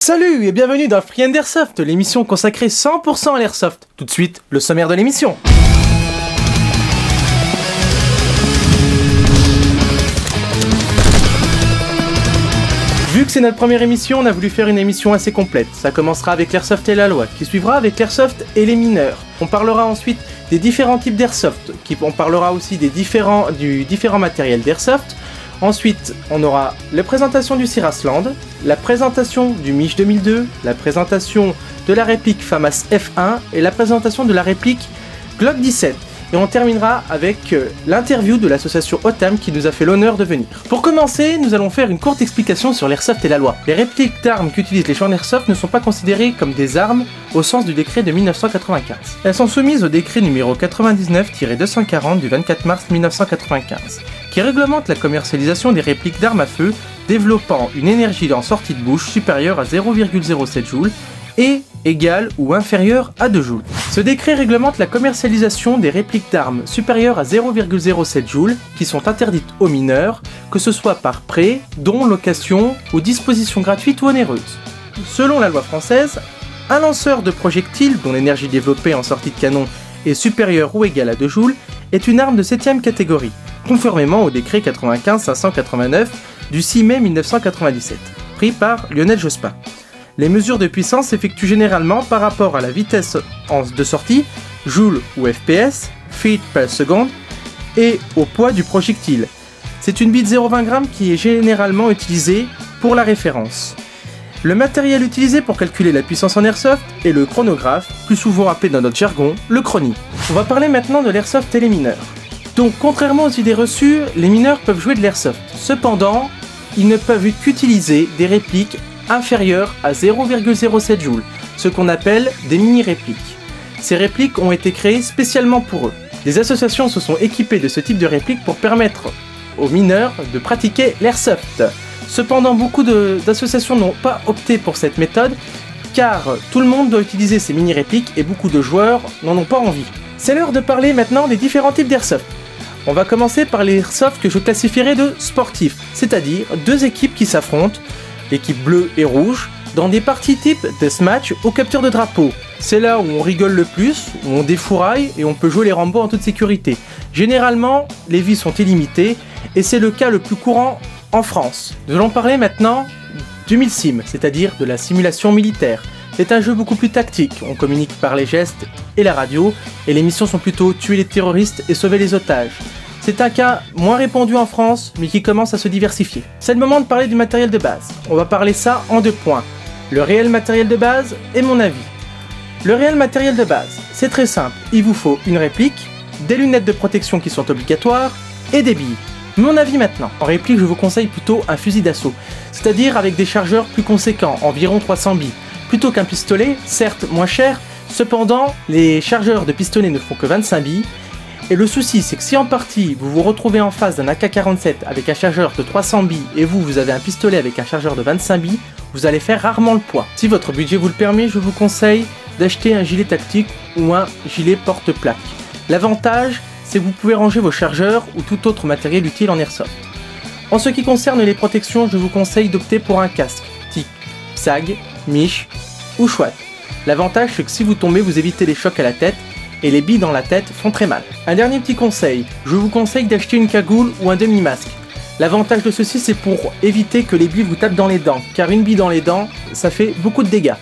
Salut et bienvenue dans Free & Airsoft, l'émission consacrée 100% à l'airsoft. Tout de suite, le sommaire de l'émission. Vu que c'est notre première émission, on a voulu faire une émission assez complète. Ça commencera avec l'airsoft et la loi, qui suivra avec l'airsoft et les mineurs. On parlera ensuite des différents types d'airsoft, on parlera aussi du différent matériel d'airsoft. Ensuite, on aura la présentation du Cirasland, la présentation du Mich 2002, la présentation de la réplique FAMAS F1 et la présentation de la réplique Glock 17. Et on terminera avec l'interview de l'association OTAM qui nous a fait l'honneur de venir. Pour commencer, nous allons faire une courte explication sur l'airsoft et la loi. Les répliques d'armes qu'utilisent les joueurs d'airsoft ne sont pas considérées comme des armes au sens du décret de 1995. Elles sont soumises au décret numéro 99-240 du 24 mars 1995, qui réglemente la commercialisation des répliques d'armes à feu développant une énergie en sortie de bouche supérieure à 0,07 joules et égale ou inférieure à 2 joules. Ce décret réglemente la commercialisation des répliques d'armes supérieures à 0,07 joules qui sont interdites aux mineurs, que ce soit par prêt, don, location ou disposition gratuite ou onéreuse. Selon la loi française, un lanceur de projectiles dont l'énergie développée en sortie de canon est supérieure ou égale à 2 joules est une arme de 7ème catégorie, conformément au décret 95-589 du 6 mai 1997, pris par Lionel Jospin. Les mesures de puissance s'effectuent généralement par rapport à la vitesse de sortie, joules ou FPS, feet per seconde, et au poids du projectile. C'est une bite 0,20 g qui est généralement utilisée pour la référence. Le matériel utilisé pour calculer la puissance en airsoft est le chronographe, plus souvent appelé dans notre jargon le chronie. On va parler maintenant de l'airsoft et les mineurs. Donc contrairement aux idées reçues, les mineurs peuvent jouer de l'airsoft. Cependant, ils ne peuvent qu'utiliser des répliques inférieures à 0,07 joules, ce qu'on appelle des mini-répliques. Ces répliques ont été créées spécialement pour eux. Des associations se sont équipées de ce type de répliques pour permettre aux mineurs de pratiquer l'airsoft. Cependant, beaucoup d'associations n'ont pas opté pour cette méthode, car tout le monde doit utiliser ces mini-répliques et beaucoup de joueurs n'en ont pas envie. C'est l'heure de parler maintenant des différents types d'airsoft. On va commencer par l'airsoft que je classifierais de sportif, c'est-à-dire deux équipes qui s'affrontent, l'équipe bleue et rouge, dans des parties type deathmatch ou capture de drapeau. C'est là où on rigole le plus, où on défouraille et on peut jouer les Rambo en toute sécurité. Généralement, les vies sont illimitées et c'est le cas le plus courant en France. Nous allons parler maintenant du milsim, c'est-à-dire de la simulation militaire. C'est un jeu beaucoup plus tactique, on communique par les gestes et la radio, et les missions sont plutôt tuer les terroristes et sauver les otages. C'est un cas moins répandu en France, mais qui commence à se diversifier. C'est le moment de parler du matériel de base. On va parler ça en 2 points. Le réel matériel de base et mon avis. Le réel matériel de base, c'est très simple. Il vous faut une réplique, des lunettes de protection qui sont obligatoires et des billes. Mon avis maintenant. En réplique, je vous conseille plutôt un fusil d'assaut, c'est-à-dire avec des chargeurs plus conséquents, environ 300 billes. Plutôt qu'un pistolet, certes moins cher, cependant, les chargeurs de pistolet ne font que 25 billes. Et le souci, c'est que si en partie, vous vous retrouvez en face d'un AK-47 avec un chargeur de 300 billes et vous avez un pistolet avec un chargeur de 25 billes, vous allez faire rarement le poids. Si votre budget vous le permet, je vous conseille d'acheter un gilet tactique ou un gilet porte-plaque. L'avantage, c'est que vous pouvez ranger vos chargeurs ou tout autre matériel utile en airsoft. En ce qui concerne les protections, je vous conseille d'opter pour un casque, type SAG, Mich ou Schwat. L'avantage, c'est que si vous tombez, vous évitez les chocs à la tête, et les billes dans la tête font très mal. Un dernier petit conseil, je vous conseille d'acheter une cagoule ou un demi-masque. L'avantage de ceci, c'est pour éviter que les billes vous tapent dans les dents, car une bille dans les dents, ça fait beaucoup de dégâts.